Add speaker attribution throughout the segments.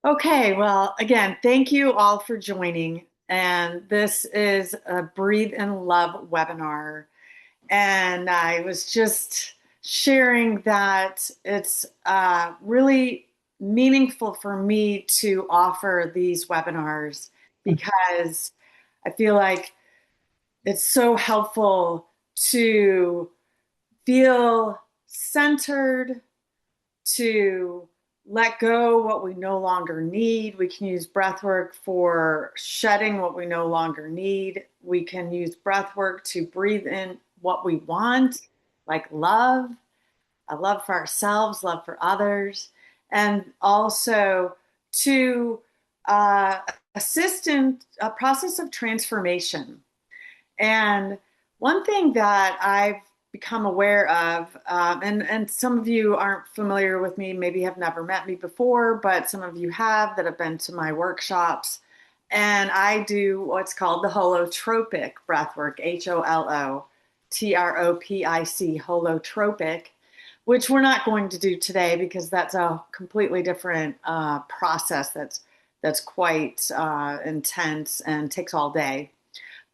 Speaker 1: Okay, well, again, thank you all for joining. And this is a Breathe in Love webinar. And I was just sharing that it's really meaningful for me to offer these webinars because I feel like it's so helpful to feel centered, to let go what we no longer need. We can use breath work for shedding what we no longer need. We can use breath work to breathe in what we want, like love, a love for ourselves, love for others, and also to uh, assist in a process of transformation. And one thing that I've become aware of, and some of you aren't familiar with me, maybe have never met me before, but some of you have that have been to my workshops. And I do what's called the holotropic breathwork, Holotropic, holotropic, which we're not going to do today because that's a completely different process that's quite intense and takes all day.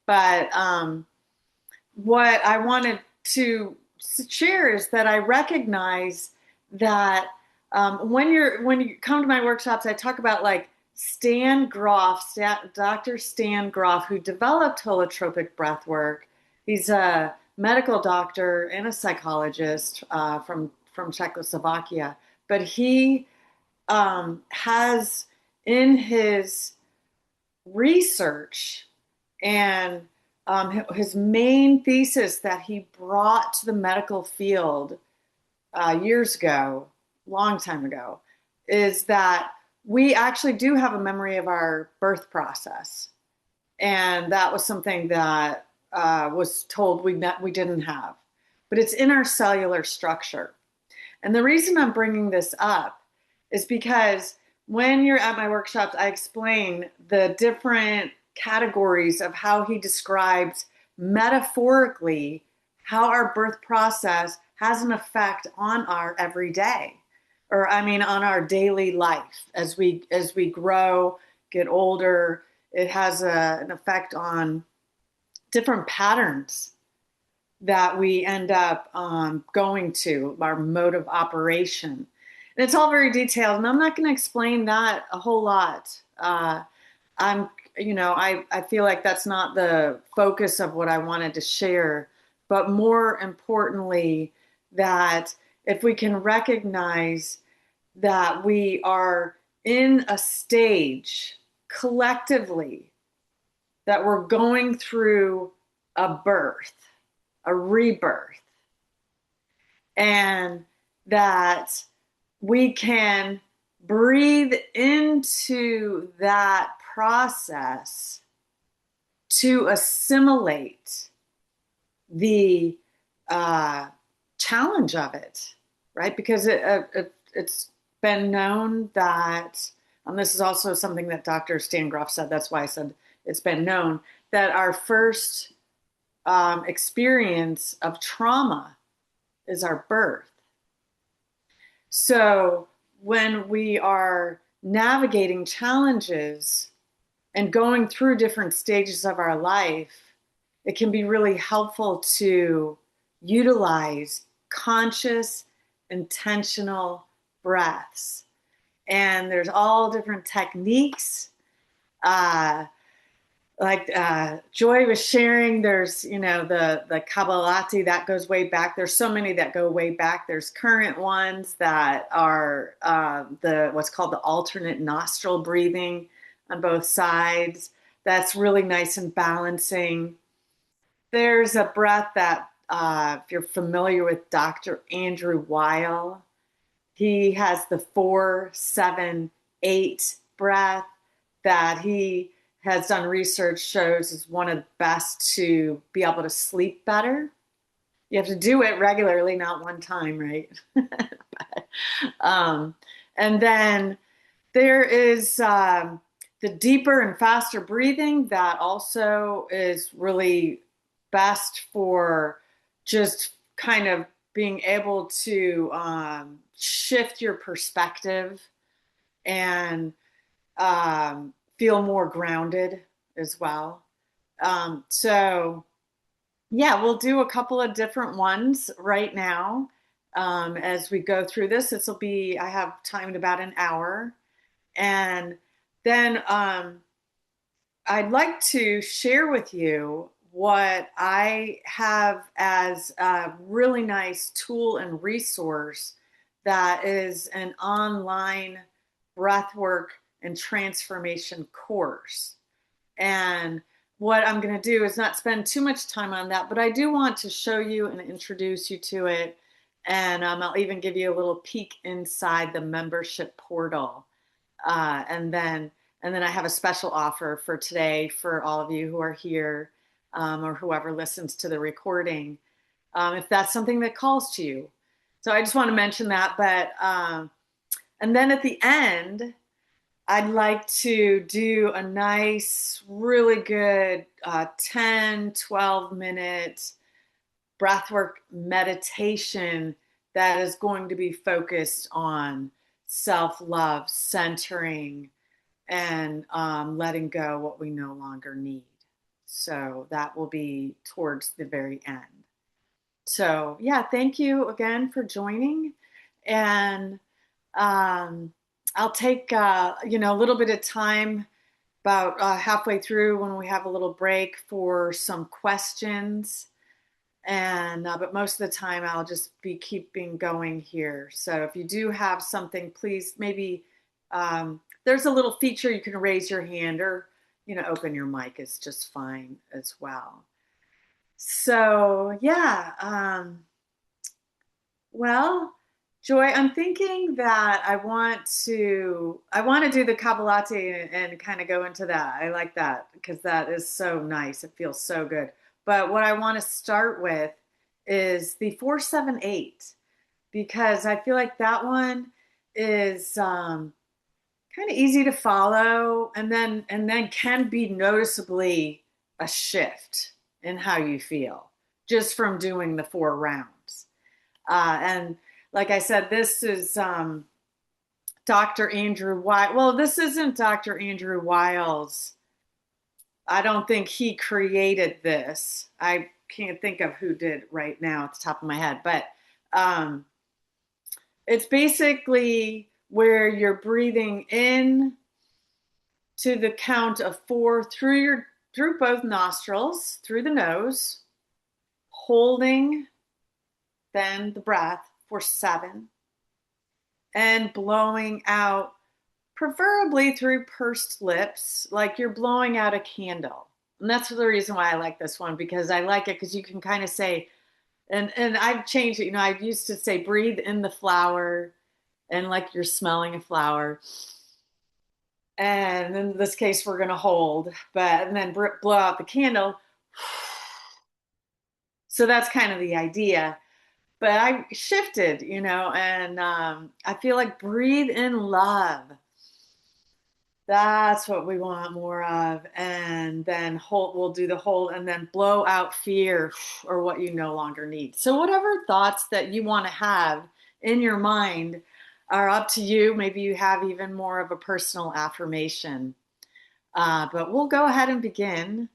Speaker 1: But what I wanted to share is that I recognize that when you come to my workshops, I talk about like Dr. Stan Grof, who developed holotropic breathwork. He's a medical doctor and a psychologist from Czechoslovakia, but he has in his research and his main thesis that he brought to the medical field years ago, long time ago, is that we actually do have a memory of our birth process. And that was something that was told we didn't have. But it's in our cellular structure. And the reason I'm bringing this up is because when you're at my workshops, I explain the different categories of how he describes metaphorically how our birth process has an effect on our everyday, or I mean on our daily life as we grow, get older. It has an effect on different patterns that we end up going to, our mode of operation. And it's all very detailed, and I'm not going to explain that a whole lot. I feel like that's not the focus of what I wanted to share, but more importantly, that if we can recognize that we are in a stage collectively that we're going through a birth, a rebirth, and that we can breathe into that process to assimilate the challenge of it, right? Because it's been known that, and this is also something that Dr. Stan Grof said, that's why I said it's been known, that our first experience of trauma is our birth. So when we are navigating challenges and going through different stages of our life, it can be really helpful to utilize conscious, intentional breaths. And there's all different techniques. Joy was sharing, there's the Kabbalati that goes way back. There's so many that go way back. There's current ones that are the what's called the alternate nostril breathing on both sides. That's really nice and balancing. There's a breath that if you're familiar with Dr. Andrew Weil, he has the 4-7-8 breath that he has done research shows is one of the best to be able to sleep better. You have to do it regularly, not one time, right? but, and then there is the deeper and faster breathing that also is really best for just kind of being able to shift your perspective and feel more grounded as well. So yeah, we'll do a couple of different ones right now as we go through this. This will be, I have timed about an hour. And then I'd like to share with you what I have as a really nice tool and resource that is an online breathwork and transformation course. And what I'm going to do is not spend too much time on that, but I do want to show you and introduce you to it. And I'll even give you a little peek inside the membership portal. Uh, and then and then I have a special offer for today for all of you who are here or whoever listens to the recording, if that's something that calls to you. So I just want to mention that. But and then at the end, I'd like to do a nice, really good 10, 12-minute breathwork meditation that is going to be focused on self-love, centering, and letting go what we no longer need. So that will be towards the very end. So yeah, thank you again for joining. And I'll take a little bit of time about halfway through when we have a little break for some questions. And but most of the time I'll just be keeping going here. So if you do have something, please maybe there's a little feature you can raise your hand or open your mic is just fine as well. So yeah, well, Joy, I'm thinking that I want to do the Kabbalati and kind of go into that. I like that because that is so nice. It feels so good. But what I want to start with is the 478 because I feel like that one is kind of easy to follow and then can be noticeably a shift in how you feel just from doing the 4 rounds. And like I said, this is Dr. Andrew Weil. Well, this isn't Dr. Andrew Weil's. I don't think he created this. I can't think of who did right now at the top of my head, but um, it's basically where you're breathing in to the count of 4 through both nostrils, through the nose, holding then the breath for 7, and blowing out, preferably through pursed lips, like you're blowing out a candle. And that's the reason why I like this one, because I like it because you can kind of say, and I've changed it. I used to say breathe in the flower and like you're smelling a flower. And in this case, we're going to hold, and then blow out the candle. So that's kind of the idea. But I shifted, and I feel like breathe in love. That's what we want more of. And then hold, we'll do the hold and then blow out fear or what you no longer need. So, whatever thoughts that you want to have in your mind are up to you. Maybe you have even more of a personal affirmation. But we'll go ahead and begin.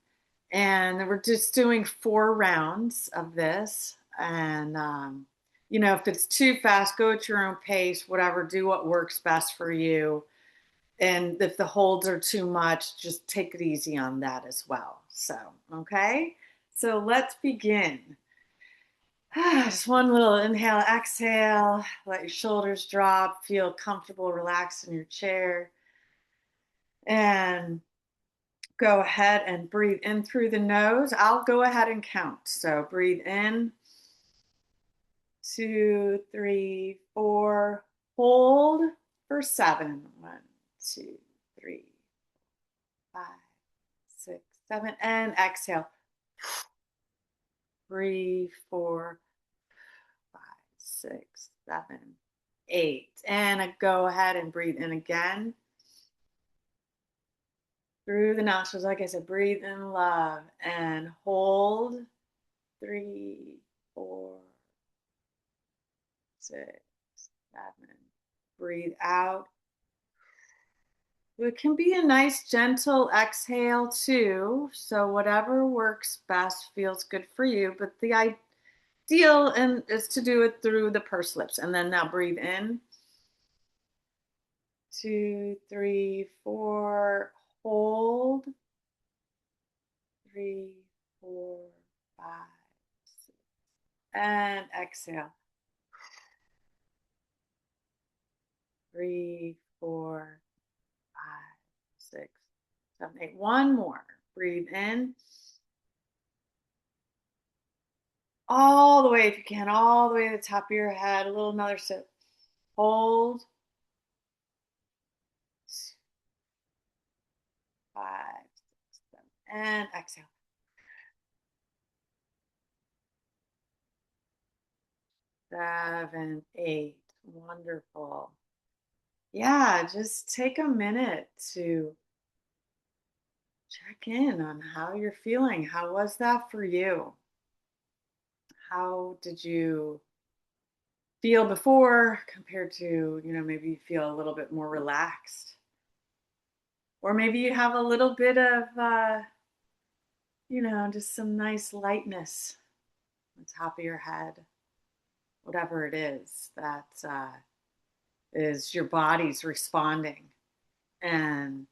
Speaker 1: And we're just doing 4 rounds of this. And, if it's too fast, go at your own pace, whatever, do what works best for you. And if the holds are too much, just take it easy on that as well. So, okay. So let's begin. Just one little inhale, exhale, let your shoulders drop, feel comfortable, relaxed in your chair. And go ahead and breathe in through the nose. I'll go ahead and count. So breathe in, 2, 3, 4. Hold for 7. 1, 2, 3, 5, 6, 7. And exhale. 3, 4, 5, 6, 7, 8. And go ahead and breathe in again. Through the nostrils, like I said, breathe in love and hold. 3, 4, 6, 7. Breathe out. It can be a nice, gentle exhale too. So, whatever works best feels good for you. But the ideal is to do it through the pursed lips. And then now breathe in. 2, 3, 4. Hold. 3, 4, 5, 6. And exhale. 3, 4, 5, 6, 7, 8. One more. Breathe in. All the way, if you can, all the way to the top of your head. A little another sip. Hold. 5, 6, 7. And exhale. 7, 8. Wonderful. Yeah, just take a minute to check in on how you're feeling. How was that for you? How did you feel before compared to, maybe you feel a little bit more relaxed? Or maybe you have a little bit of, just some nice lightness on top of your head, whatever it is that is your body's responding and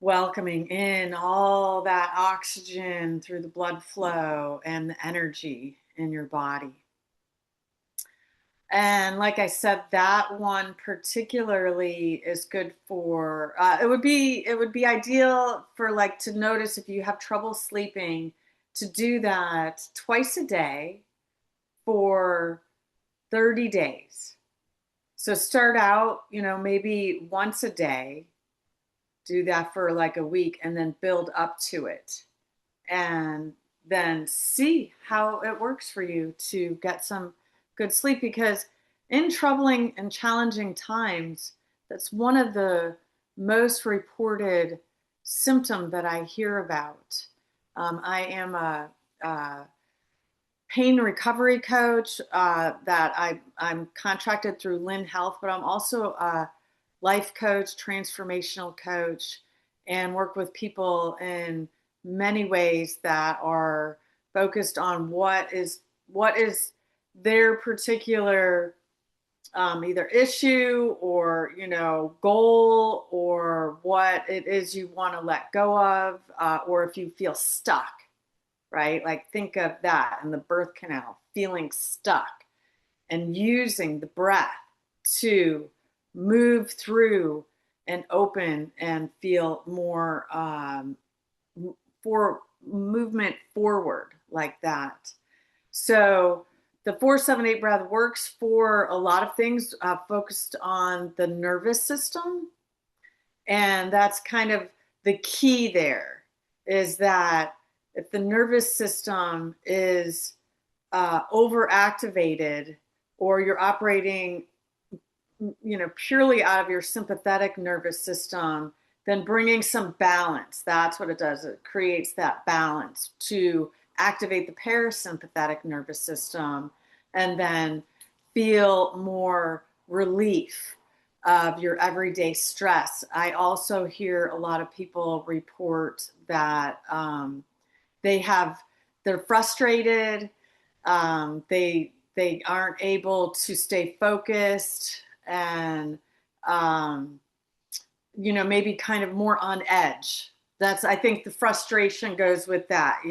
Speaker 1: welcoming in all that oxygen through the blood flow and the energy in your body. And like I said, that one particularly is good for. It would be ideal for like to notice if you have trouble sleeping, to do that twice a day for 30 days. So start out, maybe once a day, do that for like a week, and then build up to it. And then see how it works for you to get some good sleep, because in troubling and challenging times, that's one of the most reported symptom that I hear about. I am a pain recovery coach I'm contracted through Lynn Health, but I'm also a life coach, transformational coach, and work with people in many ways that are focused on what is their particular either issue or goal, or what it is you want to let go of, or if you feel stuck, right? Like think of that in the birth canal, feeling stuck, and using the breath to move through and open and feel more for movement forward like that. So the 478 breath works for a lot of things, focused on the nervous system. And that's kind of the key there, is that if the nervous system is overactivated, or you're operating, purely out of your sympathetic nervous system, then bringing some balance. That's what it does. It creates that balance to activate the parasympathetic nervous system, and then feel more relief of your everyday stress. I also hear a lot of people report that they're frustrated. They aren't able to stay focused, and maybe kind of more on edge. I think the frustration goes with that,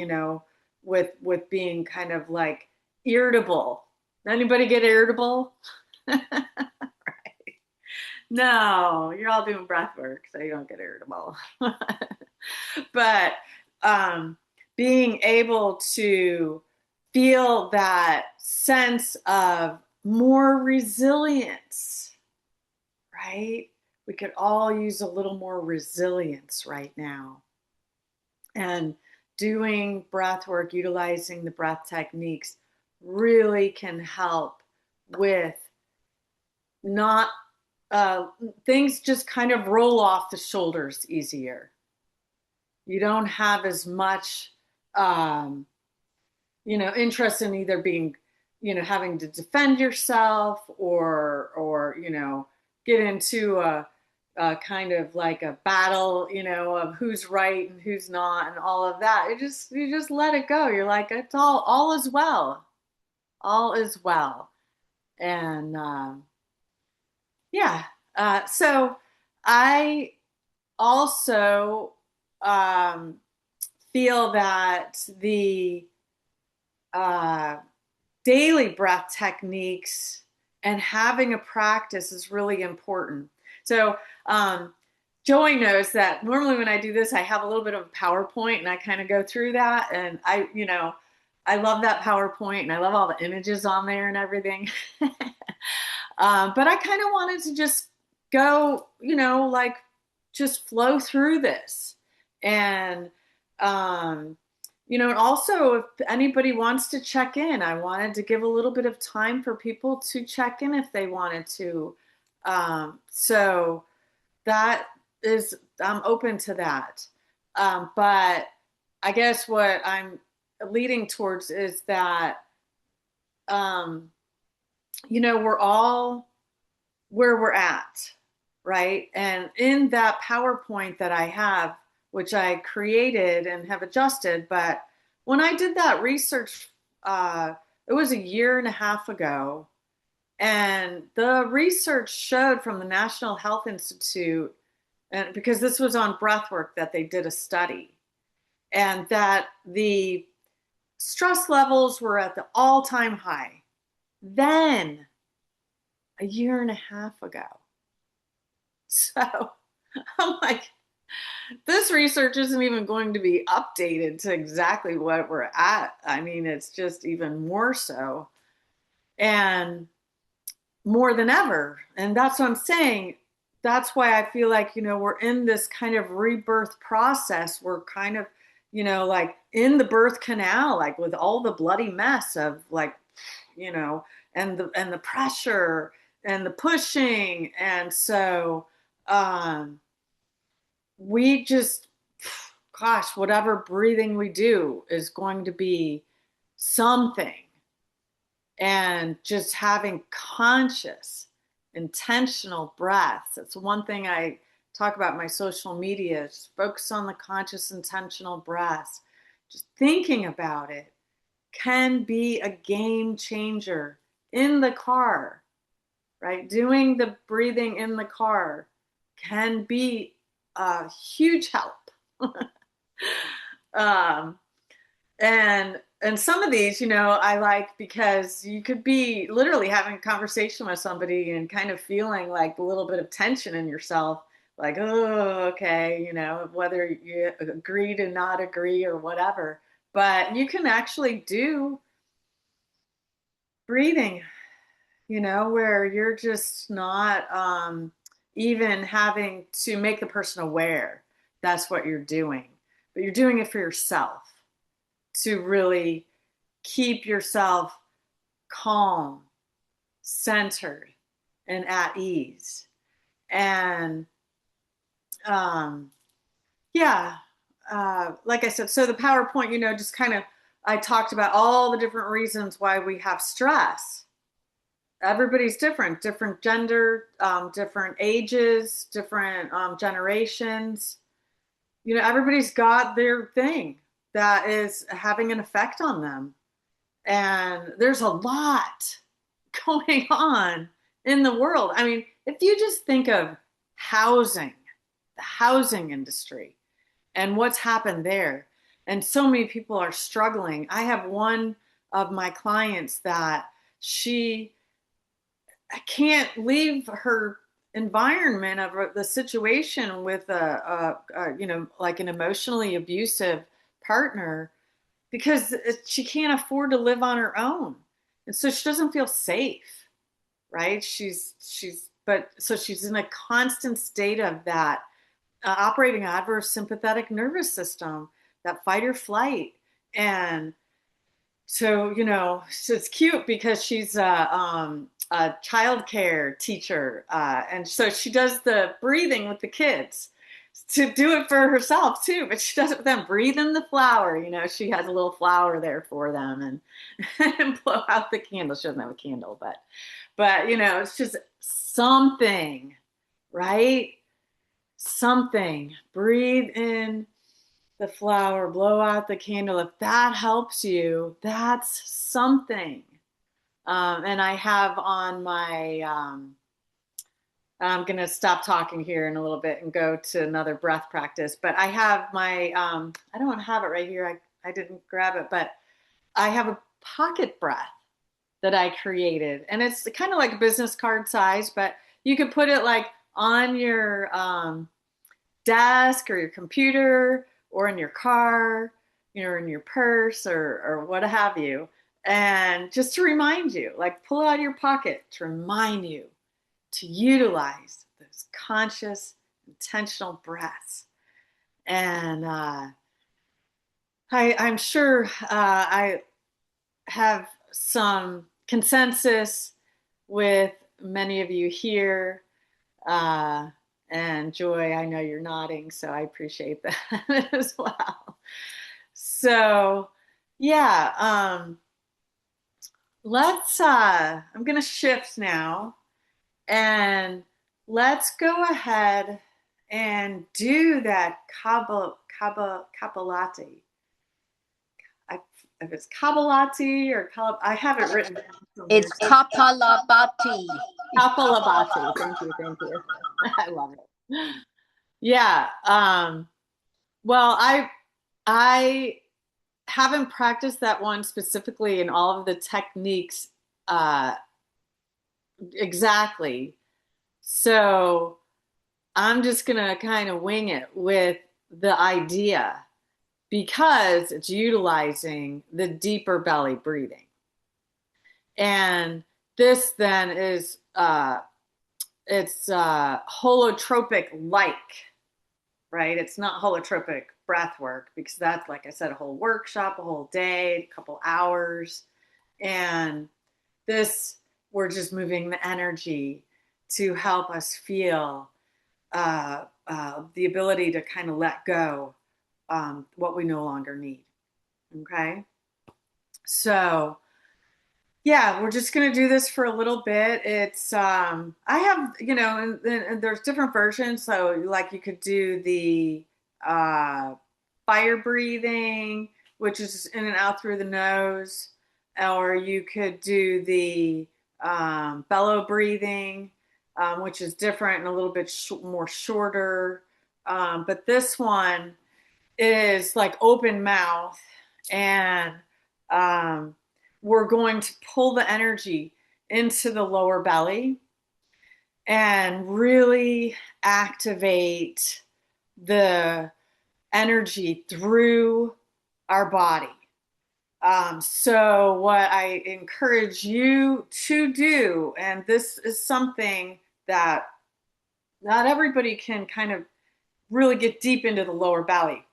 Speaker 1: with being kind of like irritable. Anybody get irritable? Right. No, you're all doing breath work, so you don't get irritable. But being able to feel that sense of more resilience, right? We could all use a little more resilience right now. And doing breath work, utilizing the breath techniques, really can help with not things just kind of roll off the shoulders easier. You don't have as much interest in either being, having to defend yourself, or get into kind of like a battle, of who's right and who's not and all of that. You just let it go. You're like, it's all is well. All is well. And yeah. So I also um, feel that the uh, daily breath techniques and having a practice is really important. So, Joey knows that normally when I do this, I have a little bit of a PowerPoint and I kind of go through that. And I love that PowerPoint and I love all the images on there and everything. But I kind of wanted to just go, like just flow through this. And, and also if anybody wants to check in, I wanted to give a little bit of time for people to check in if they wanted to. So that is, I'm open to that. But I guess what I'm leading towards is that, we're all where we're at, right? And in that PowerPoint that I have, which I created and have adjusted, but when I did that research, it was a year and a half ago, and the research showed from the National Health Institute, and because this was on breathwork that they did a study, and that the stress levels were at the all-time high. Then a year and a half ago. So I'm like, this research isn't even going to be updated to exactly what we're at. I mean, it's just even more so and more than ever. And that's what I'm saying. That's why I feel like, we're in this kind of rebirth process. We're kind of, like in the birth canal, like with all the bloody mess of like, and the pressure and the pushing. And so we just, gosh, whatever breathing we do is going to be something. And just having conscious, intentional breaths. That's one thing I talk about in my social media. Just focus on the conscious, intentional breaths. Just thinking about it can be a game changer in the car, right? Doing the breathing in the car can be a huge help. um, and some of these, I like because you could be literally having a conversation with somebody and kind of feeling like a little bit of tension in yourself, like, oh, okay, whether you agree to not agree or whatever. But you can actually do breathing, where you're just not even having to make the person aware that's what you're doing, but you're doing it for yourself to really keep yourself calm, centered, and at ease. And yeah, like I said, so the PowerPoint, just kind of, I talked about all the different reasons why we have stress. Everybody's different gender, different ages, different generations. Everybody's got their thing that is having an effect on them. And there's a lot going on in the world. I mean, if you just think of housing, the housing industry, and what's happened there, and so many people are struggling. I have one of my clients that she can't leave her environment of the situation with like an emotionally abusive partner because she can't afford to live on her own. And so she doesn't feel safe, right? But so she's in a constant state of that operating adverse sympathetic nervous system, that fight or flight. And so, so it's cute because she's a childcare teacher. And so she does the breathing with the kids to do it for herself too, but she does it with them. Breathe in the flower. She has a little flower there for them and, and blow out the candle. She doesn't have a candle, but it's just something, right? something. Breathe in the flower, blow out the candle. If that helps you, that's something. And I have on my, I'm going to stop talking here in a little bit and go to another breath practice. But I have my, I don't have it right here. I didn't grab it, but I have a pocket breath that I created. And it's kind of like a business card size, but you could put it like on your desk or your computer or in your car, in your purse or what have you. And just to remind you, like pull out your pocket to remind you to utilize those conscious, intentional breaths. And I'm sure I have some consensus with many of you here. Uh, and Joy, I know you're nodding, so I appreciate that as well. So, yeah, I'm going to shift now and let's go ahead and do that Kabbalati. If it's Kabbalati or I have it written down somewhere.
Speaker 2: It's Kapalabhati.
Speaker 1: Kapalabhati. Thank you. I love it. Yeah. Well, I haven't practiced that one specifically in all of the techniques exactly. So I'm just gonna kind of wing it with the idea because it's utilizing the deeper belly breathing. And this then is it's holotropic like, right? It's not holotropic breath work because that's, like I said, a whole workshop, a whole day, a couple hours. And this, we're just moving the energy to help us feel the ability to kind of let go what we no longer need. Okay. So, yeah, we're just going to do this for a little bit. It's, I have, and there's different versions. So, like, you could do the fire breathing, which is in and out through the nose, or you could do the bellow breathing, which is different and a little bit more shorter. But this one is like open mouth, and we're going to pull the energy into the lower belly and really activate the energy through our body. So what I encourage you to do, and this is something that not everybody can kind of really get deep into the lower belly.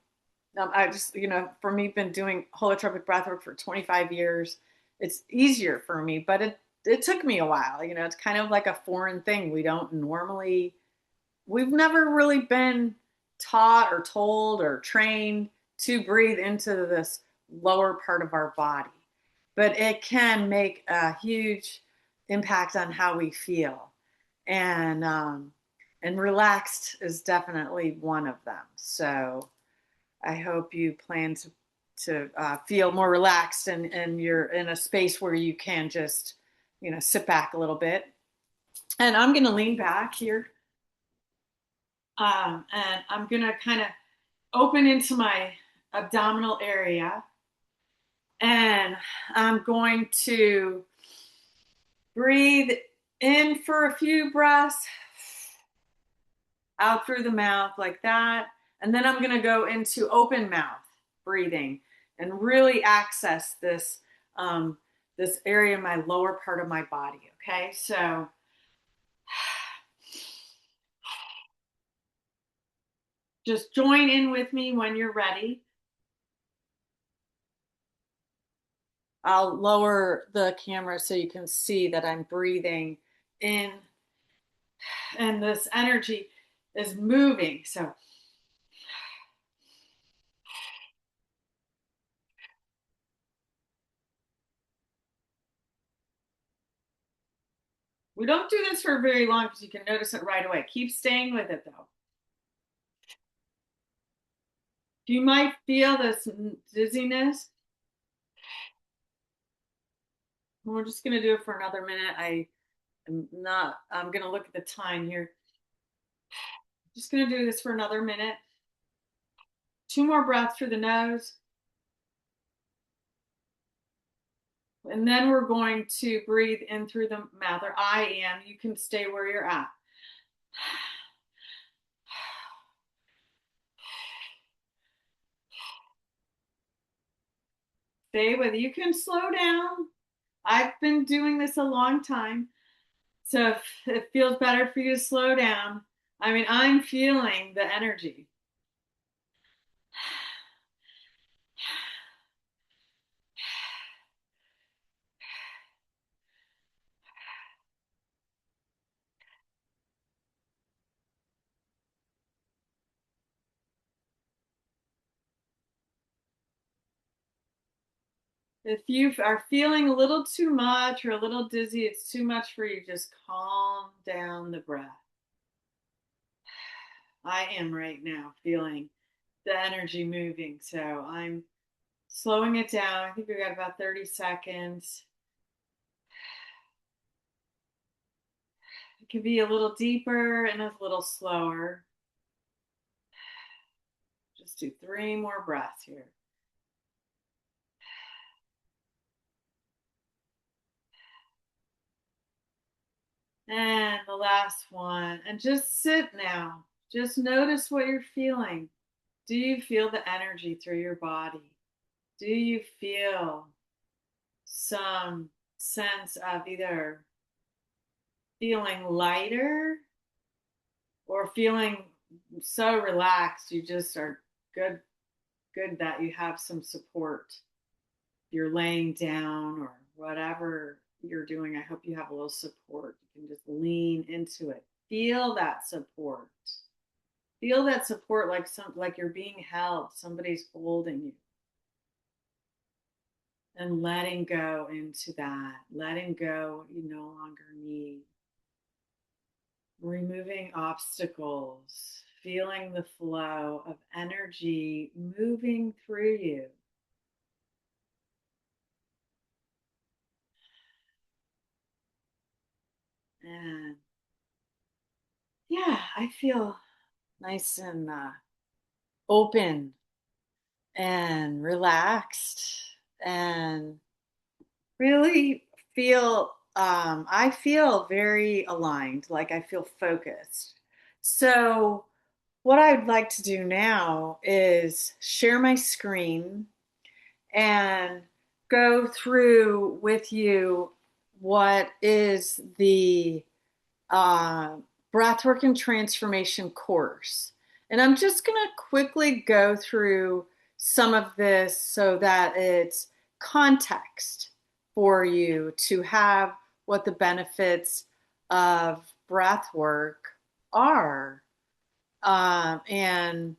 Speaker 1: I just, for me, been doing holotropic breathwork for 25 years. It's easier for me, but it took me a while. It's kind of like a foreign thing. We've never really been taught or told or trained to breathe into this lower part of our body. But it can make a huge impact on how we feel. And relaxed is definitely one of them. So I hope you plan to feel more relaxed and you're in a space where you can just, sit back a little bit. And I'm going to lean back here. And I'm going to kind of open into my abdominal area. And I'm going to breathe in for a few breaths, out through the mouth like that. And then I'm going to go into open mouth breathing and really access this this area in my lower part of my body. Okay, so just join in with me when you're ready. I'll lower the camera so you can see that I'm breathing in and this energy is moving. So we don't do this for very long because you can notice it right away. Keep staying with it though. You might feel this dizziness. We're just going to do it for another minute. I'm going to look at the time here. Just going to do this for another minute. 2 more breaths through the nose. And then we're going to breathe in through the mouth, or I am. You can stay where you're at. Stay with it. You can slow down. I've been doing this a long time. So if it feels better for you to slow down, I mean, I'm feeling the energy. If you are feeling a little too much or a little dizzy, it's too much for you, just calm down the breath. I am right now feeling the energy moving, so I'm slowing it down. I think we got about 30 seconds. It can be a little deeper and a little slower. Just do 3 more breaths here. And the last one. And just sit now. Just notice what you're feeling. Do you feel the energy through your body? Do you feel some sense of either feeling lighter or feeling so relaxed you just are good that you have some support? You're laying down or whatever you're doing, I hope you have a little support. You can just lean into it. Feel that support. Feel that support like you're being held, somebody's holding you. And letting go into that, letting go what you no longer need. Removing obstacles, feeling the flow of energy moving through you. And yeah, I feel nice and open and relaxed and really feel I feel very aligned, like I feel focused. So what I'd like to do now is share my screen and go through with you what is the uh, Breathwork and Transformation course. And I'm just going to quickly go through some of this so that it's context for you to have what the benefits of breathwork are. And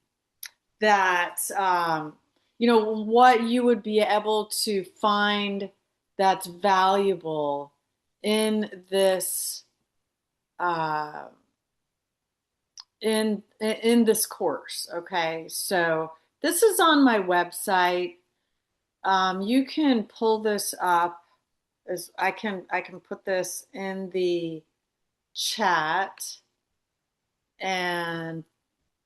Speaker 1: that, what you would be able to find that's valuable in this uh, in this course. Okay, so this is on my website. You can pull this up as I can put this in the chat, and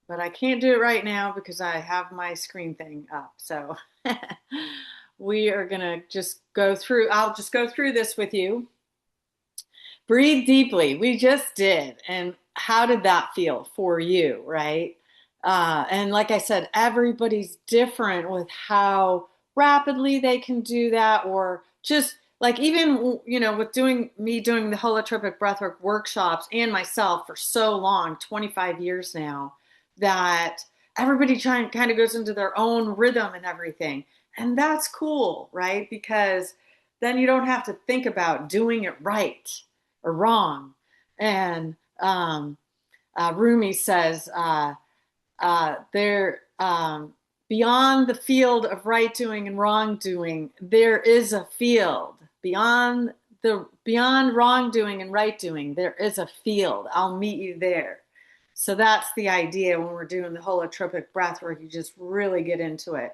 Speaker 1: but I can't do it right now because I have my screen thing up. So we are gonna just go through. I'll just go through this with you. Breathe deeply. We just did. And how did that feel for you, right? And like I said, everybody's different with how rapidly they can do that, or just like even, with doing the holotropic breathwork workshops and myself for so long, 25 years now, that everybody kind of goes into their own rhythm and everything. And that's cool, right? Because then you don't have to think about doing it right or wrong. And Rumi says, there beyond the field of right doing and wrongdoing, there is a field. Beyond wrongdoing and right doing, there is a field. I'll meet you there. So that's the idea when we're doing the holotropic breath work. You just really get into it.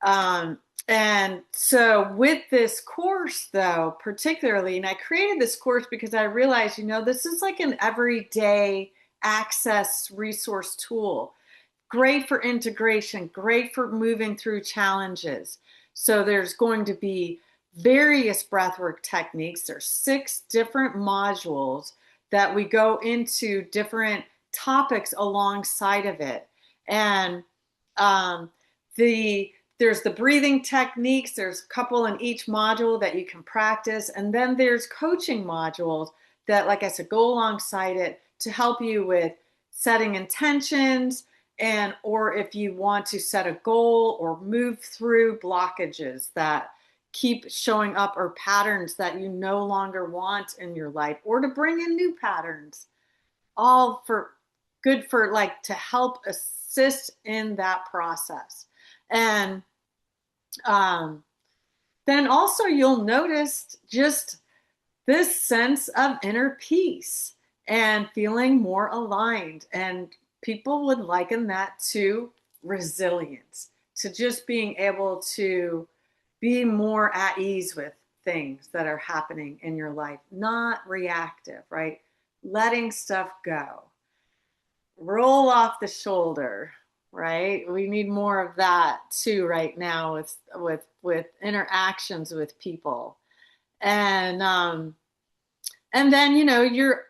Speaker 1: Um, and so with this course, though, particularly, and I created this course because I realized, this is like an everyday access resource tool. Great for integration, great for moving through challenges. So there's going to be various breathwork techniques. There's 6 different modules that we go into different topics alongside of it. And there's the breathing techniques. There's a couple in each module that you can practice. And then there's coaching modules that, like I said, go alongside it to help you with setting intentions, and or if you want to set a goal or move through blockages that keep showing up, or patterns that you no longer want in your life, or to bring in new patterns, all for good, for like to help assist in that process. And then also you'll notice just this sense of inner peace and feeling more aligned. And people would liken that to resilience, to just being able to be more at ease with things that are happening in your life, not reactive, right? Letting stuff go, roll off the shoulder, right? We need more of that too right now with interactions with people. And then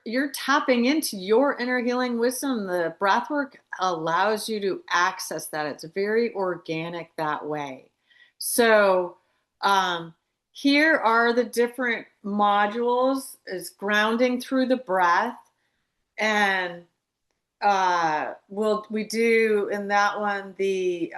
Speaker 1: you're tapping into your inner healing wisdom. The breathwork allows you to access that. It's very organic that way. So here are the different modules: is grounding through the breath. And we do in that one the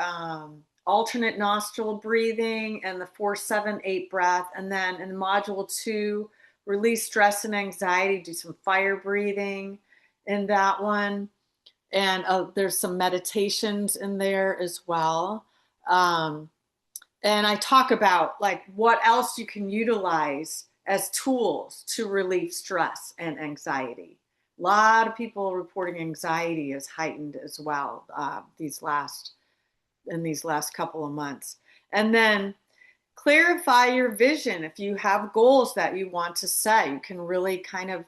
Speaker 1: alternate nostril breathing and the 4-7-8 breath. And then in module 2, release stress and anxiety, do some fire breathing in that one. And there's some meditations in there as well. And I talk about like what else you can utilize as tools to relieve stress and anxiety. A lot of people reporting anxiety is heightened as well these last couple of months. And then clarify your vision. If you have goals that you want to set, you can really kind of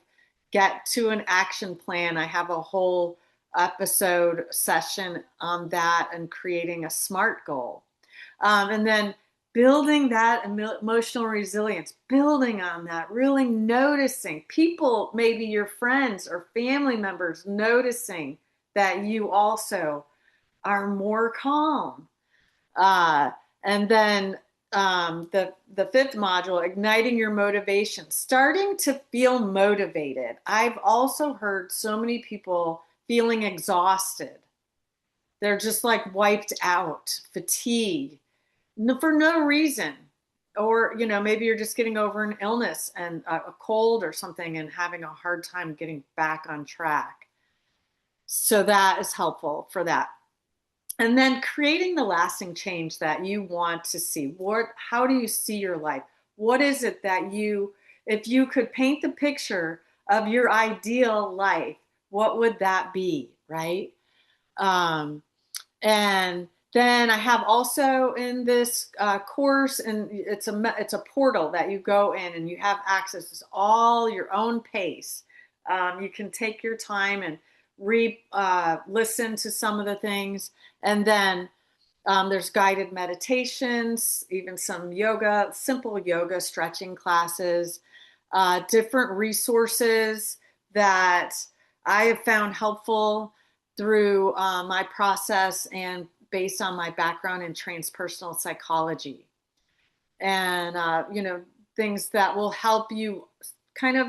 Speaker 1: get to an action plan. I have a whole episode session on that and creating a SMART goal. And then building that emotional resilience, building on that, really noticing people, maybe your friends or family members, noticing that you also are more calm. And then the 5th module, igniting your motivation, starting to feel motivated. I've also heard so many people feeling exhausted. They're just like wiped out, fatigued, for no reason. Or, maybe you're just getting over an illness and a cold or something and having a hard time getting back on track. So that is helpful for that. And then creating the lasting change that you want to see. How do you see your life? What is it that if you could paint the picture of your ideal life, what would that be, right? And then I have also in this course, and it's a portal that you go in and you have access to all your own pace. You can take your time and listen to some of the things. And then there's guided meditations, even some yoga, simple yoga stretching classes, different resources that I have found helpful through my process and based on my background in transpersonal psychology. And, things that will help you kind of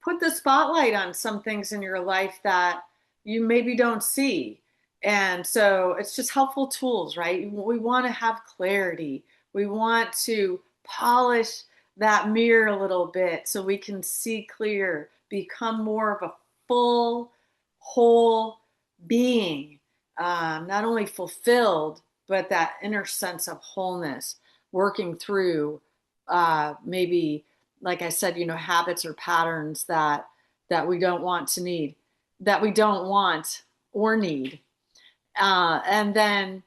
Speaker 1: put the spotlight on some things in your life that you maybe don't see. And so it's just helpful tools, right? We want to have clarity. We want to polish that mirror a little bit so we can see clear, become more of a full, whole being, not only fulfilled, but that inner sense of wholeness, working through maybe, like I said, habits or patterns that we don't want to need. that we don't want or need. And then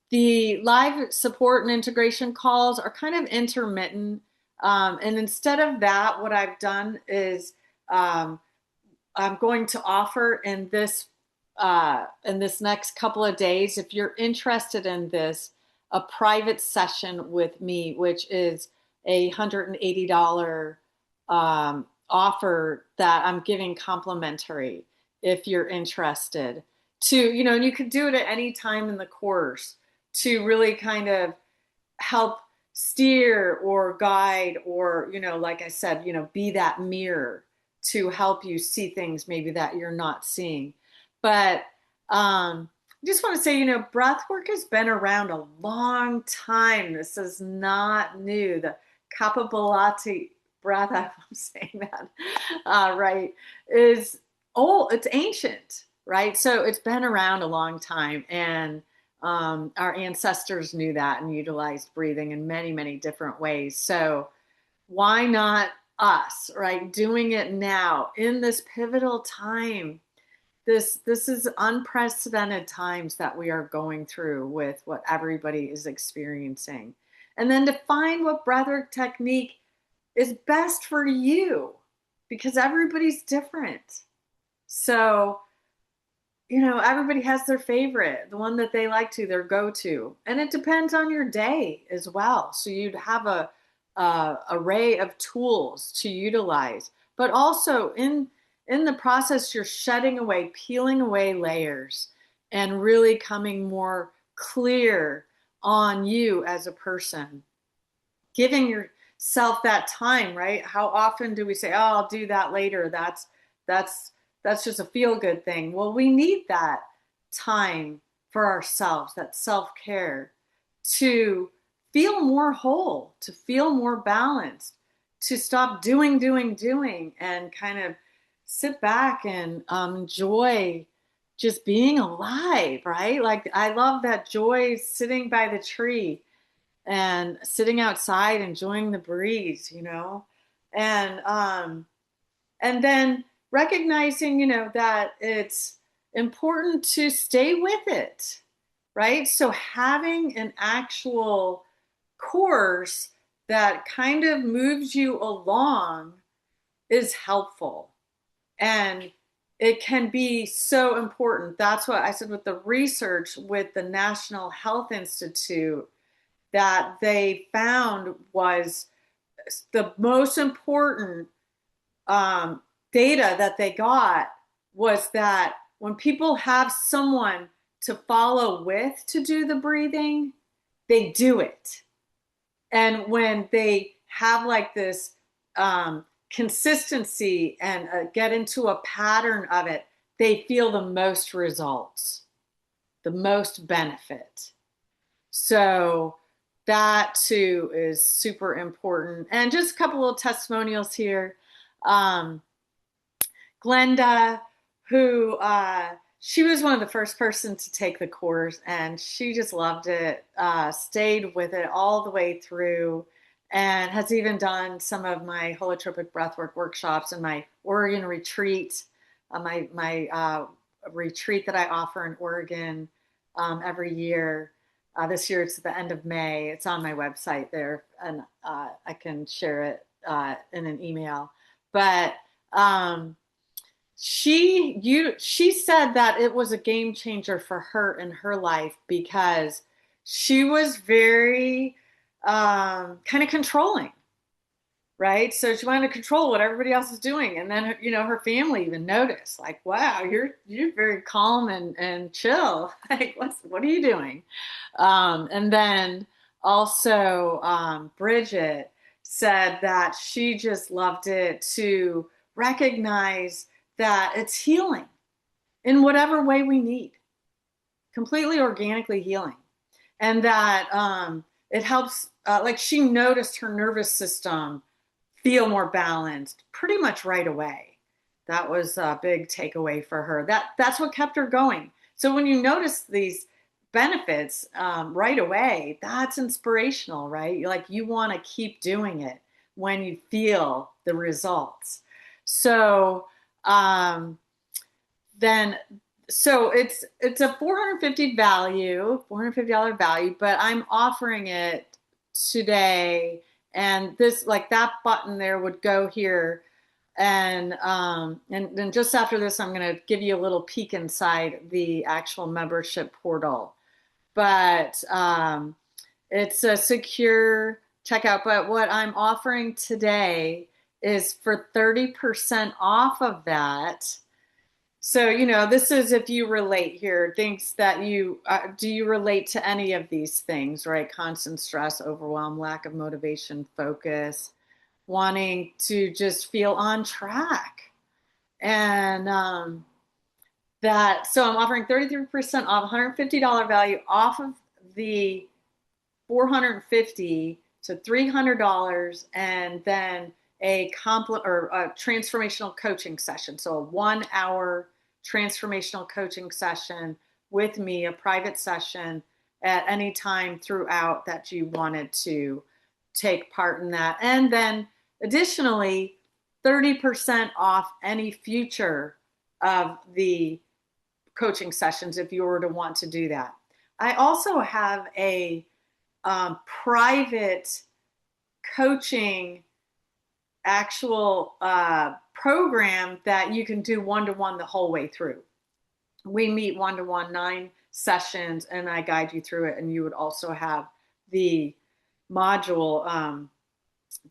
Speaker 1: the live support and integration calls are kind of intermittent. And instead of that, what I've done is um, I'm going to offer in this next couple of days, if you're interested in this, a private session with me, which is $180 offer that I'm giving complimentary if you're interested. And you could do it at any time in the course to really kind of help steer or guide or, like I said, be that mirror to help you see things maybe that you're not seeing. But I just want to say, breath work has been around a long time. This is not new. The Kapalabhati breath, I'm saying that right, is old. It's ancient, right? So it's been around a long time. And our ancestors knew that and utilized breathing in many, many different ways. So why not us, right? Doing it now in this pivotal time. This is unprecedented times that we are going through with what everybody is experiencing. And then to find what breathwork technique is best for you, because everybody's different. So, everybody has their favorite, the one that they like to, their go-to. And it depends on your day as well. So you'd have a array of tools to utilize, but also in the process, you're shedding away, peeling away layers and really coming more clear on you as a person, giving yourself that time, right? How often do we say, oh, I'll do that later? That's just a feel-good thing. Well, we need that time for ourselves, that self-care, to feel more whole, to feel more balanced, to stop doing, and kind of sit back and enjoy just being alive, right? Like, I love that joy sitting by the tree and sitting outside, enjoying the breeze, and then recognizing, that it's important to stay with it, right? So having an actual course that kind of moves you along is helpful. And it can be so important. That's what I said with the research with the National Health Institute that they found was the most important data that they got was that when people have someone to follow with to do the breathing, they do it. And when they have like this consistency and get into a pattern of it, they feel the most results, the most benefit. So that too is super important. And just a couple of testimonials here. Glenda, who she was one of the first persons to take the course, and she just loved it, stayed with it all the way through, and has even done some of my holotropic breathwork workshops and my Oregon retreat, my retreat that I offer in Oregon every year. This year it's at the end of May. It's on my website there, and I can share it in an email. But she said that it was a game changer for her in her life because she was very kind of controlling, right? So she wanted to control what everybody else is doing, and then her family even noticed, like, wow, you're very calm and chill. Like, what are you doing? And then also Bridget said that she just loved it to recognize that it's healing in whatever way we need, completely organically healing. And that it helps, like she noticed her nervous system feel more balanced pretty much right away. That was a big takeaway for her. That's what kept her going. So when you notice these benefits right away, that's inspirational, right? You want to keep doing it when you feel the results. So then so it's a 450 value, but I'm offering it today, and this like that button there would go here, and then just after this I'm going to give you a little peek inside the actual membership portal. But it's a secure checkout. But what I'm offering today is for 30% off of that. So, this is if you relate here, things that do you relate to any of these things, right? Constant stress, overwhelm, lack of motivation, focus, wanting to just feel on track. And so I'm offering 33% off, $150 value off of the 450 to $300, and then a transformational coaching session. So a 1 hour transformational coaching session with me, a private session at any time throughout that you wanted to take part in that. And then additionally, 30% off any future of the coaching sessions if you were to want to do that. I also have a private coaching actual program that you can do one-to-one the whole way through. We meet one-to-one 9 sessions, and I guide you through it. And you would also have the module,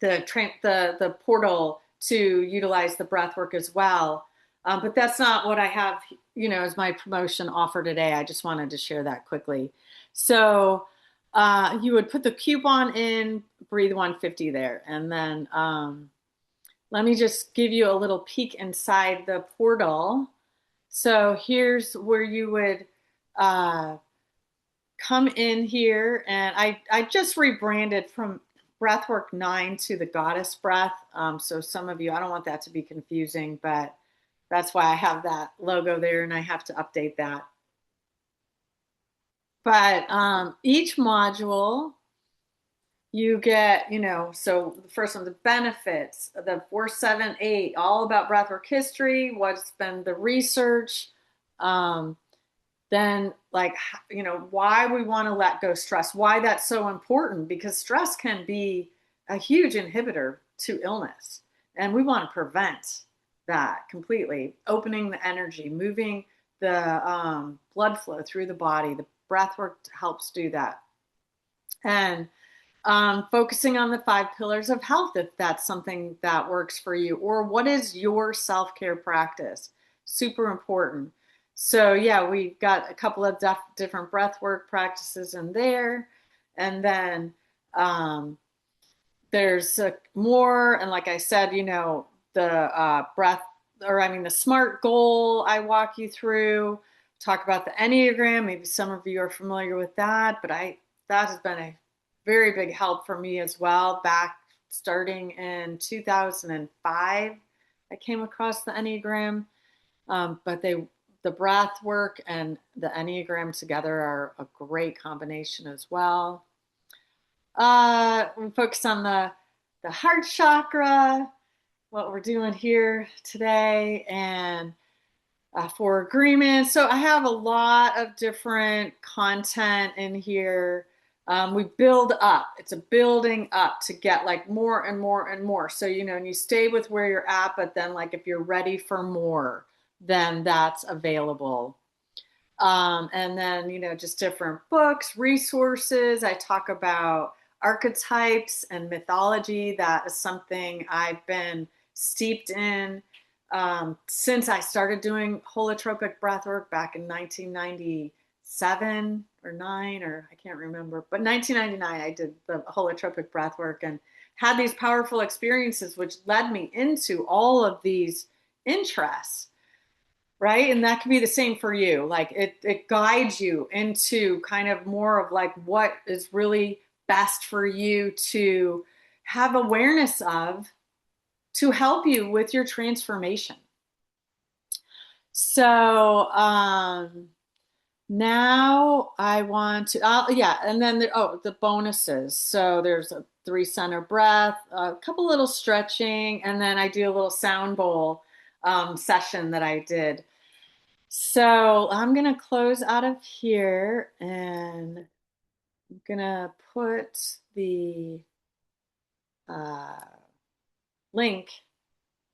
Speaker 1: the portal to utilize the breath work as well. But that's not what I have, as my promotion offer today. I just wanted to share that quickly. So you would put the coupon in, breathe 150 there. And then let me just give you a little peek inside the portal. So here's where you would come in here. And I just rebranded from Breathwork 9 to the Goddess Breath. So some of you, I don't want that to be confusing, but that's why I have that logo there, and I have to update that. But each module you get, so the first one, the benefits, the 478, all about breathwork history, what's been the research, then why we want to let go stress, why that's so important, because stress can be a huge inhibitor to illness, and we want to prevent that completely. Opening the energy, moving the blood flow through the body. The breath work helps do that. And focusing on the 5 pillars of health, if that's something that works for you, or what is your self-care practice? Super important. So yeah, we've got a couple of different breath work practices in there. And then there's more. And like I said, the the SMART goal I walk you through, talk about the Enneagram. Maybe some of you are familiar with that, but that has been a very big help for me as well. Back starting in 2005, I came across the Enneagram, but the breath work and the Enneagram together are a great combination as well. We focus on the heart chakra, what we're doing here today, and for agreement. So I have a lot of different content in here. We build up. It's a building up to get like more and more and more. So, and you stay with where you're at, but then if you're ready for more, then that's available. And then, just different books, resources. I talk about archetypes and mythology. That is something I've been steeped in since I started doing holotropic breathwork back in 1997 or 9, or I can't remember, but 1999 I did the holotropic breathwork and had these powerful experiences, which led me into all of these interests, right? And that can be the same for you. It guides you into kind of more of what is really best for you to have awareness of, to help you with your transformation. So now I want to, and then the bonuses. So there's a 3 center breath, a couple little stretching, and then I do a little sound bowl session that I did. So I'm going to close out of here and I'm going to put the uh, link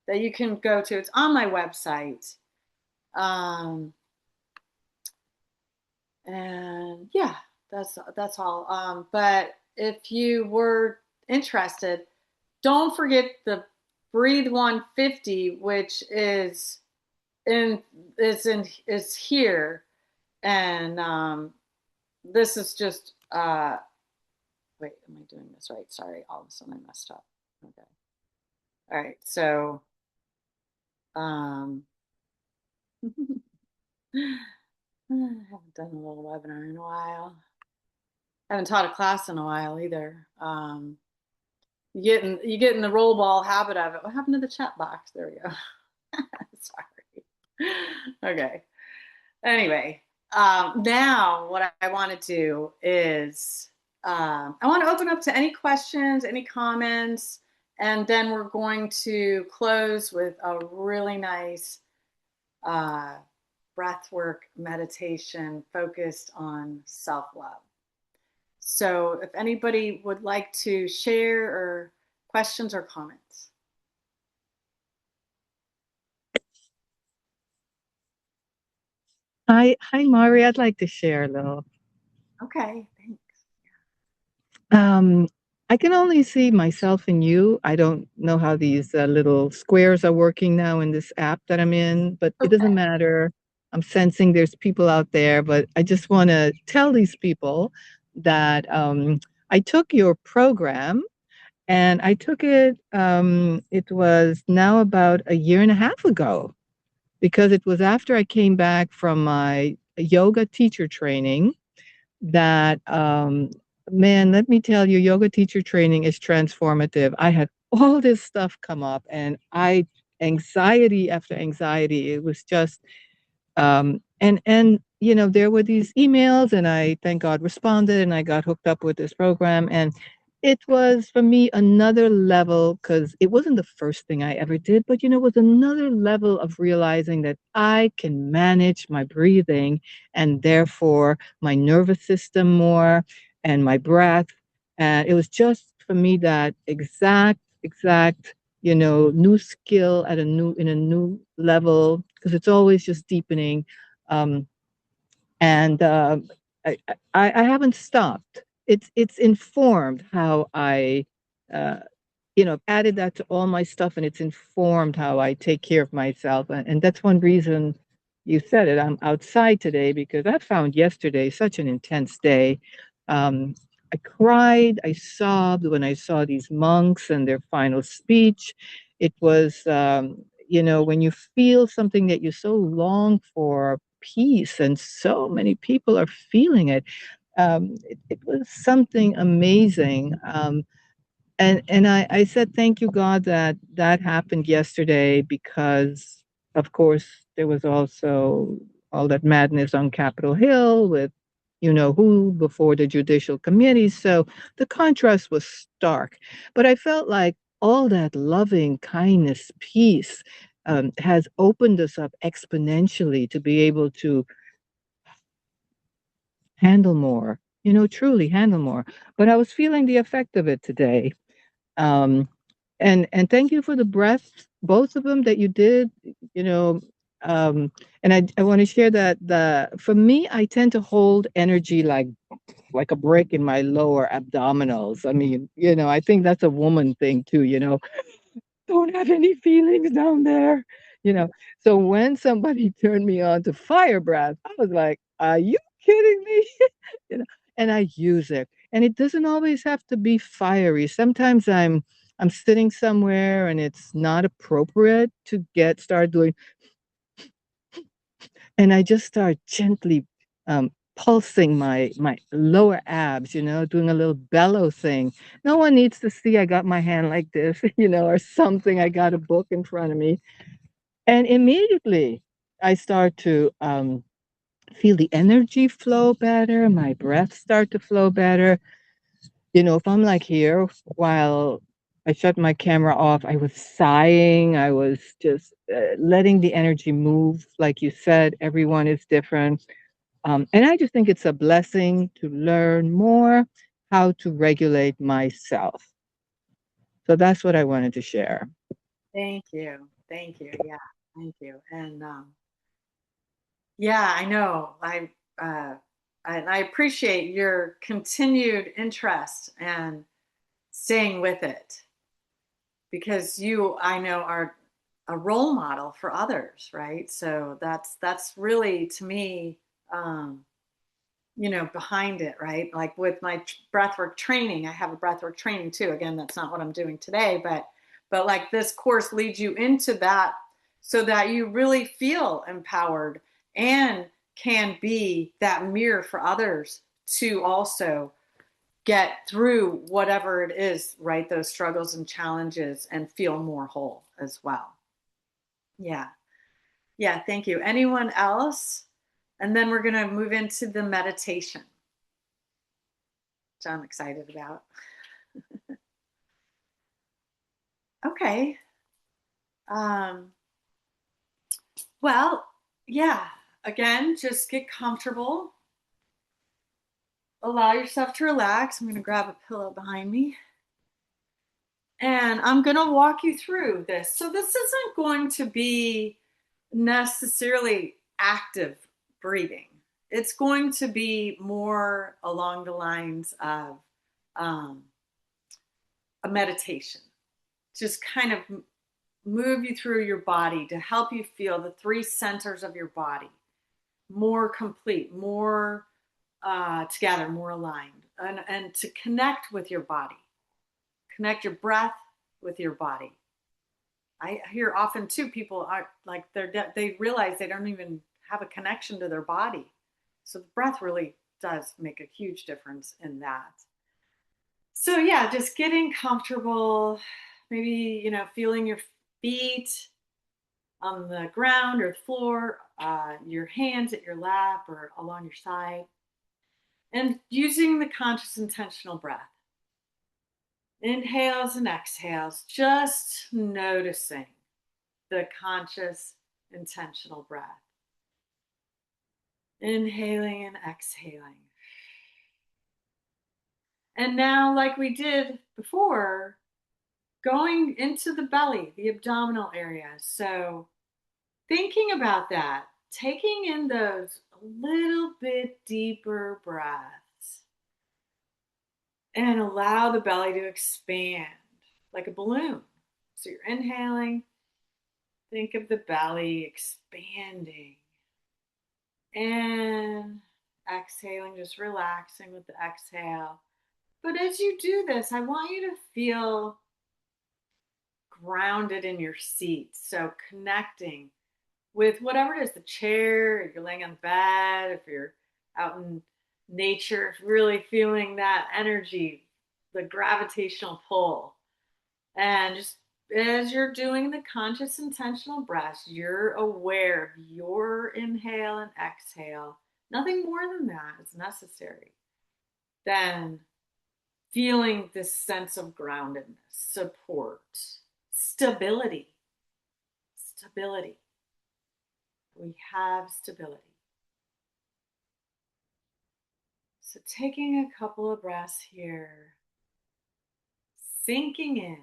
Speaker 1: that you can go to. It's on my website. Um, and yeah, that's all. But if you were interested, don't forget the Breathe 150, which in is here, and this is just wait, am I doing this right? Sorry, all of a sudden I messed up. Okay, all right, so um, I haven't done a little webinar in a while. I haven't taught a class in a while either. You get in the roll ball habit of it. What happened to the chat box? There we go. Sorry. Okay. Anyway, now what I want to do is I want to open up to any questions, any comments, and then we're going to close with a really nice uh, breathwork meditation focused on self-love. So if anybody would like to share or questions or comments.
Speaker 3: Hi, Mari. I'd like to share a little.
Speaker 1: Okay, thanks.
Speaker 3: Um, I can only see myself and you. I don't know how these little squares are working now in this app that I'm in, but it doesn't matter. I'm sensing there's people out there, but I just want to tell these people that I took your program and I took it, it was now about a year and a half ago because it was after I came back from my yoga teacher training that man, let me tell you, yoga teacher training is transformative. I had all this stuff come up and I anxiety after anxiety. It was just and you know, there were these emails and I thank God responded and I got hooked up with this program and it was for me another level because it wasn't the first thing I ever did, but you know, it was another level of realizing that I can manage my breathing and therefore my nervous system more and my breath. And it was just for me that exact you know, new skill at a new in a new level because it's always just deepening. Um, and I, I haven't stopped. It's informed how I uh, you know, I've added that to all my stuff and it's informed how I take care of myself. And that's one reason you said it. I'm outside today because I found yesterday such an intense day. Um, I cried, I sobbed when I saw these monks and their final speech. It was, you know, when you feel something that you so long for, peace, and so many people are feeling it. It was something amazing. And I said, thank you, God, that that happened yesterday because, of course, there was also all that madness on Capitol Hill with, you know, who before the Judicial Committee. So the contrast was stark. But I felt like all that loving kindness, peace has opened us up exponentially to be able to handle more, you know, truly handle more. But I was feeling the effect of it today. Um, and thank you for the breaths, both of them that you did, you know. And I want to share that the for me, I tend to hold energy like a brick in my lower abdominals. I mean, you know, I think that's a woman thing too, you know. Don't have any feelings down there, you know. So when somebody turned me on to fire breath, I was like, are you kidding me? You know, and I use it. And it doesn't always have to be fiery. Sometimes I'm sitting somewhere and it's not appropriate to get start doing, and I just start gently pulsing my lower abs, you know, doing a little bellow thing. No one needs to see I got my hand like this, you know, or something. I got a book in front of me. And immediately I start to feel the energy flow better, my breath start to flow better. You know, if I'm like here while I shut my camera off. I was sighing. I was just letting the energy move. Like you said, everyone is different. And I just think it's a blessing to learn more how to regulate myself. So that's what I wanted to share.
Speaker 1: Thank you. Thank you. Yeah. Thank you. And yeah, I know. Uh, I appreciate your continued interest and staying with it because you, I know, are a role model for others, right? So that's really to me, um, behind it, right? Like with my breathwork training, I have a breathwork training too. Again, that's not what I'm doing today, but like this course leads you into that so that you really feel empowered and can be that mirror for others to also get through whatever it is, right? Those struggles and challenges and feel more whole as well. Yeah. Yeah. Thank you. Anyone else? And then we're going to move into the meditation, which I'm excited about. Okay. Um, well, yeah. Again, just get comfortable. Allow yourself to relax. I'm going to grab a pillow behind me. And I'm going to walk you through this. So, this isn't going to be necessarily active breathing, it's going to be more along the lines of um, a meditation, just kind of move you through your body to help you feel the three centers of your body more complete, more together, more aligned, and to connect with your body, connect your breath with your body. I hear often too people are like they realize they don't even have a connection to their body. So the breath really does make a huge difference in that. So yeah, just getting comfortable, maybe feeling your feet on the ground or the floor, your hands at your lap or along your side, and using the conscious intentional breath. Inhales and exhales, just noticing the conscious intentional breath. Inhaling and exhaling. And now, like we did before, going into the belly, the abdominal area. So, thinking about that, taking in those a little bit deeper breaths and allow the belly to expand like a balloon. So, you're inhaling, think of the belly expanding. And exhaling, just relaxing with the exhale. But as you do this, I want you to feel grounded in your seat. So connecting with whatever it is, the chair, if you're laying on the bed, if you're out in nature, really feeling that energy, the gravitational pull. And just as you're doing the conscious intentional breaths, you're aware of your inhale and exhale. Nothing more than that is necessary. Then feeling this sense of groundedness, support, stability. Stability. We have stability. So taking a couple of breaths here, sinking in,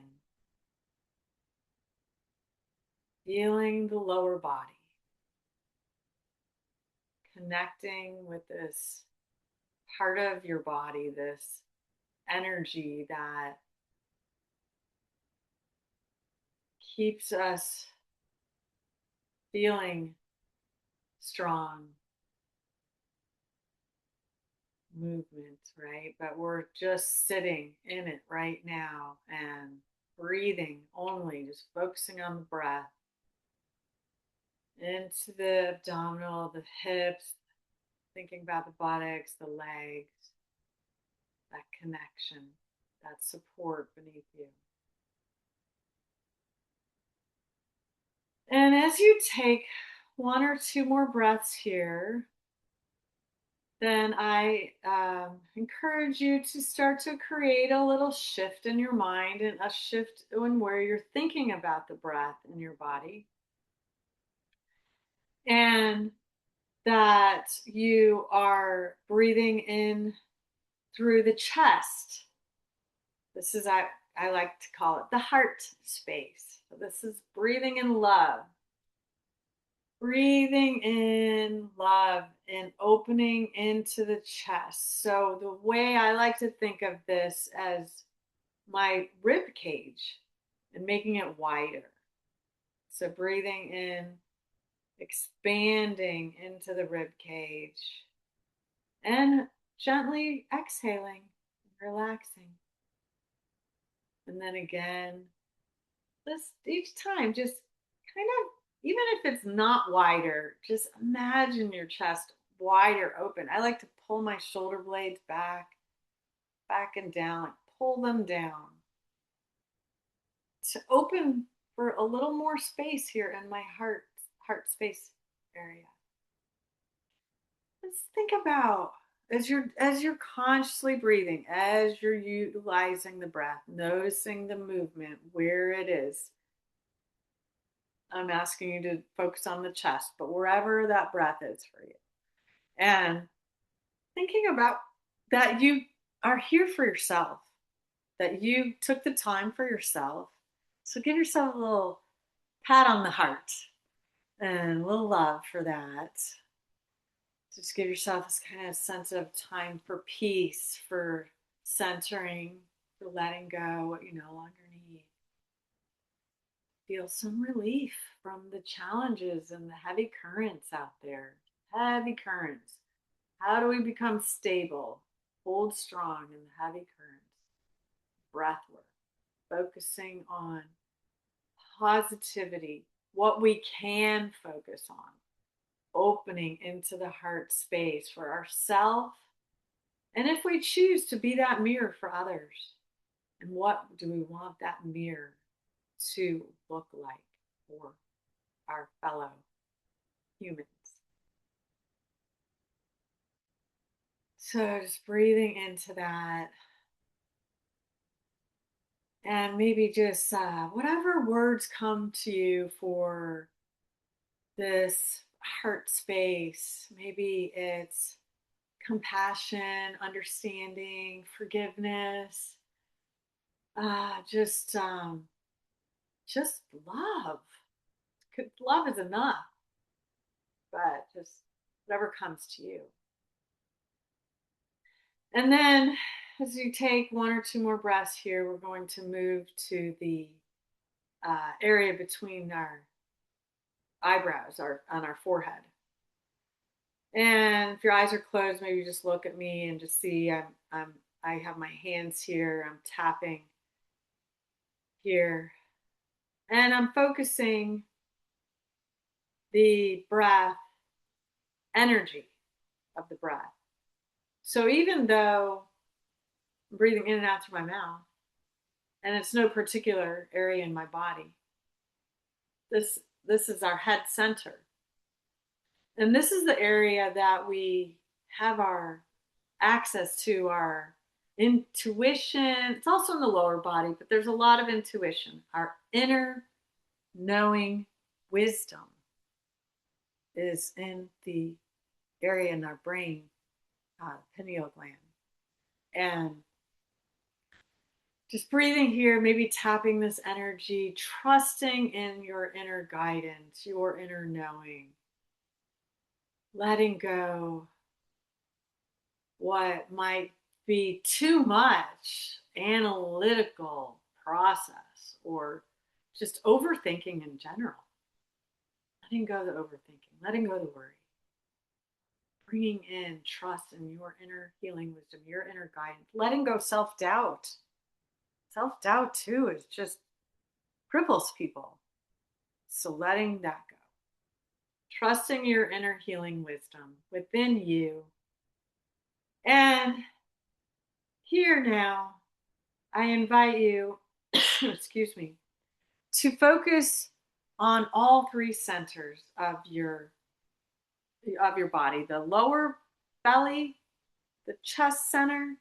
Speaker 1: feeling the lower body, connecting with this part of your body, this energy that keeps us feeling strong movement, right? But we're just sitting in it right now and breathing only, just focusing on the breath into the abdominal, the hips, thinking about the buttocks, the legs, that connection, that support beneath you. And as you take one or two more breaths here, then I encourage you to start to create a little shift in your mind and a shift in where you're thinking about the breath in your body. And that you are breathing in through the chest. This is, I like to call it the heart space. So this is breathing in love. Breathing in love and opening into the chest. So the way I like to think of this as my rib cage and making it wider. So breathing in, expanding into the rib cage, and gently exhaling, relaxing. And then again, this each time, just kind of, even if it's not wider, just imagine your chest wider open. I like to pull my shoulder blades back and down, like pull them down to open for a little more space here in my heart space area. Let's think about as you're consciously breathing, as you're utilizing the breath, noticing the movement where it is. I'm asking you to focus on the chest, but wherever that breath is for you. And thinking about that you are here for yourself, that you took the time for yourself. So give yourself a little pat on the heart and a little love for that. Just give yourself this kind of sense of time for peace, for centering, for letting go what you no longer need. Feel some relief from the challenges and the heavy currents out there. Heavy currents. How do we become stable? Hold strong in the heavy currents. Breath work. Focusing on positivity, what we can focus on. Opening into the heart space for ourselves. And if we choose to be that mirror for others, and what do we want that mirror to look like for our fellow humans? So just breathing into that. And maybe just whatever words come to you for this heart space. Maybe it's compassion, understanding, forgiveness, just love. Love is enough, but just whatever comes to you. And then as you take one or two more breaths here, we're going to move to the area between our eyebrows, on our forehead. And if your eyes are closed, maybe just look at me and just see I have my hands here. I'm tapping here, and I'm focusing the breath energy of the breath. So even though I'm breathing in and out through my mouth, and it's no particular area in my body, this is our head center. And this is the area that we have our access to our intuition. It's also in the lower body, but there's a lot of intuition. Our inner knowing wisdom is in the area in our brain, pineal gland. And just breathing here, maybe tapping this energy, trusting in your inner guidance, your inner knowing, letting go what might be too much analytical process or just overthinking in general. Letting go the overthinking, letting go the worry. Bringing in trust in your inner healing wisdom, your inner guidance. Letting go self-doubt. Self-doubt too is just cripples people. So letting that go. Trusting your inner healing wisdom within you. And here now, I invite you, excuse me, to focus on all three centers of your body, the lower belly, the chest center,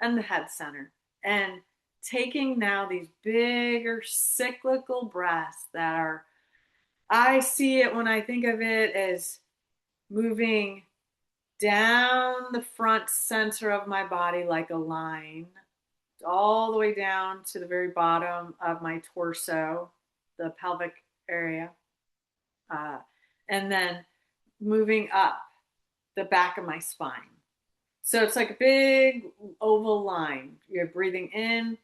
Speaker 1: and the head center. And taking now these bigger cyclical breaths that are, I see it when I think of it as moving down the front center of my body like a line, all the way down to the very bottom of my torso, the pelvic area, uh, and then moving up the back of my spine. So it's like a big oval line. You're breathing in,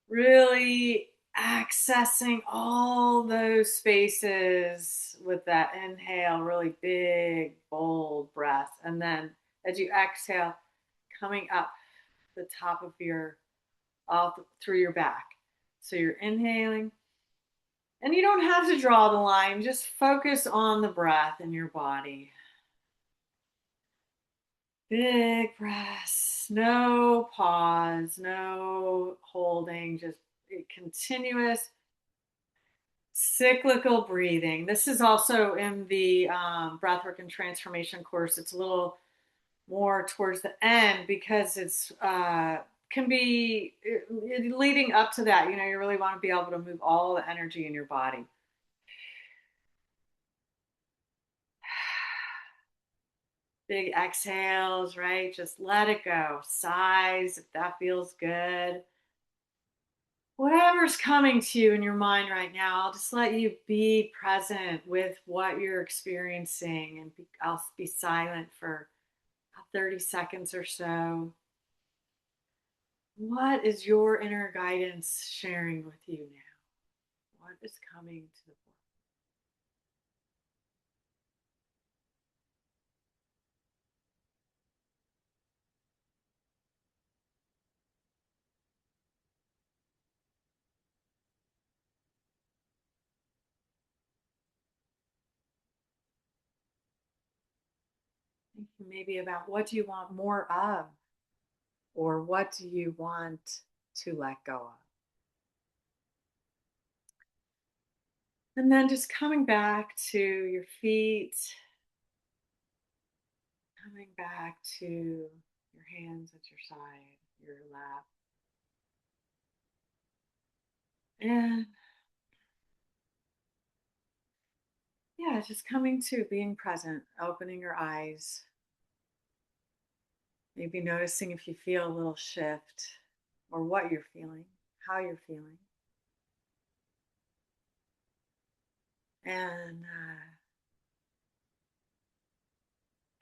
Speaker 1: really accessing all those spaces with that inhale, really big, bold breath. And then as you exhale, coming up the top of your, all through your back. So you're inhaling, and you don't have to draw the line, just focus on the breath in your body. Big breaths, no pause, no holding, just continuous cyclical breathing. This is also in the breathwork and transformation course. It's a little more towards the end because it's can be leading up to that. You know, you really want to be able to move all the energy in your body. Big exhales, right? Just let it go. Sighs if that feels good. Whatever's coming to you in your mind right now, I'll just let you be present with what you're experiencing, and I'll be silent for 30 seconds or so. What is your inner guidance sharing with you now? What is coming to the fore? Thinking maybe about what do you want more of, or what do you want to let go of? And then just coming back to your feet, coming back to your hands at your side, your lap. And yeah, just coming to being present, opening your eyes, maybe noticing if you feel a little shift or what you're feeling, how you're feeling. And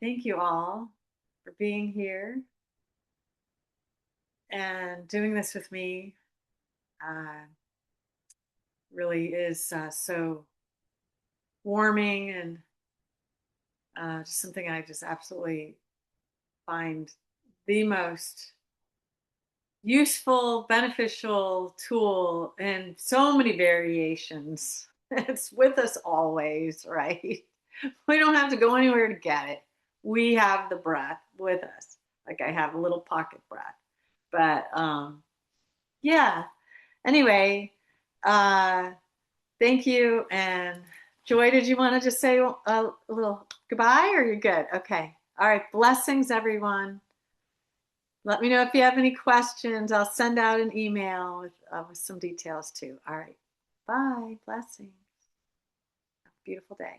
Speaker 1: thank you all for being here and doing this with me. Uh, really is so warming, and just something I just absolutely find the most useful, beneficial tool in so many variations. It's with us always, right? We don't have to go anywhere to get it. We have the breath with us. Like I have a little pocket breath. But yeah. Anyway, uh, thank you. And Joy, did you want to just say a little goodbye, or you're good? Okay. All right. Blessings, everyone. Let me know if you have any questions. I'll send out an email with some details too. All right. Bye. Blessings. Have a beautiful day.